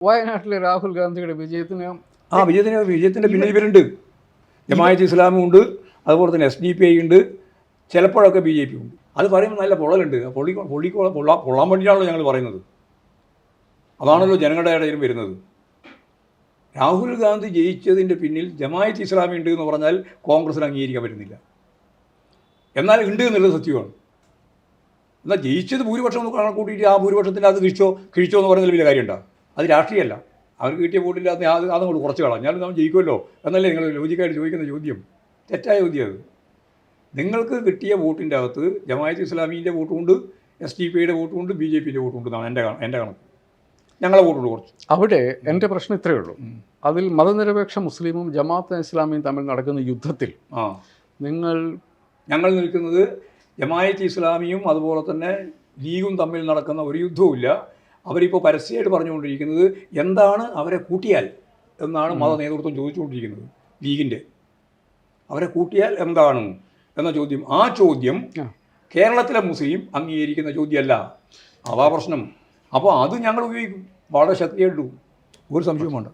വയനാട്ടിലെ രാഹുൽ ഗാന്ധിയുടെ വിജയത്തിന് വിജയത്തിൻ്റെ പിന്നിൽ ഇവരുണ്ട്. ജമാഅത്ത് ഇസ്ലാമും ഉണ്ട്, അതുപോലെ തന്നെ SDP ഉണ്ട്, ചിലപ്പോഴൊക്കെ BJP ഉണ്ട്. അത് പറയുമ്പോൾ നല്ല പൊള്ളലുണ്ട്. പൊള്ളാൻ വേണ്ടിയിട്ടാണല്ലോ ഞങ്ങൾ പറയുന്നത്. അതാണല്ലോ ജനങ്ങളുടെ ഇടയിലും വരുന്നത്. രാഹുൽ ഗാന്ധി ജയിച്ചതിൻ്റെ പിന്നിൽ ജമാഅത്ത് ഇസ്ലാമി ഉണ്ട് എന്ന് പറഞ്ഞാൽ കോൺഗ്രസിന് അംഗീകരിക്കാൻ പറ്റുന്നില്ല. എന്നാൽ ഉണ്ട് എന്നുള്ളത് സത്യമാണ്. എന്നാൽ ജയിച്ചത് ഭൂരിപക്ഷം കൂട്ടിയിട്ട് ആ ഭൂരിപക്ഷത്തിൻ്റെ അത് കിഴിച്ചോ എന്ന് പറയുന്നതിൽ വലിയ കാര്യമുണ്ടോ? അത് രാഷ്ട്രീയമല്ല. അവർക്ക് കിട്ടിയ വോട്ടില്ലാത്ത അതങ്ങോട്ട് കുറച്ച് കളാം, ഞാനും നമ്മൾ ജയിക്കുമല്ലോ എന്നല്ലേ നിങ്ങൾ ലോജിക്കായിട്ട് ചോദിക്കുന്ന ചോദ്യം. തെറ്റായ ചോദ്യം അത്. നിങ്ങൾക്ക് കിട്ടിയ വോട്ടിൻ്റെ അകത്ത് ജമാഅത്ത് ഇസ്ലാമീൻ്റെ വോട്ടുമുണ്ട്, SDP-യുടെ വോട്ടുമുണ്ട്, BJP-യുടെ വോട്ടുമുണ്ട് എന്നാണ് എൻ്റെ കണക്ക്. ഞങ്ങളെ വോട്ടുണ്ട് കുറച്ച്. അവിടെ എൻ്റെ പ്രശ്നം ഇത്രയേ ഉള്ളൂ. അതിൽ മതനിരപേക്ഷ മുസ്ലിമും ജമാഅത്ത് ഇസ്ലാമിയും തമ്മിൽ നടക്കുന്ന യുദ്ധത്തിൽ ഞങ്ങൾ നിൽക്കുന്നത് ജമാഅത്ത് ഇസ്ലാമിയും അതുപോലെ തന്നെ ലീഗും തമ്മിൽ നടക്കുന്ന ഒരു യുദ്ധവുമില്ല. അവരിപ്പോൾ പരസ്യമായിട്ട് പറഞ്ഞുകൊണ്ടിരിക്കുന്നത് എന്താണ് അവരെ കൂട്ടിയാൽ എന്നാണ് മത നേതൃത്വം ചോദിച്ചുകൊണ്ടിരിക്കുന്നത്. ലീഗിൻ്റെ അവരെ കൂട്ടിയാൽ എന്താണ് എന്ന ചോദ്യം, ആ ചോദ്യം കേരളത്തിലെ മുസ്ലിം അംഗീകരിക്കുന്ന ചോദ്യമല്ല. അതാ പ്രശ്നം. അപ്പോൾ അത് ഞങ്ങൾ ഉപയോഗിക്കും വളരെ ശക്തിയായിട്ടു, ഒരു സംശയവും വേണ്ട.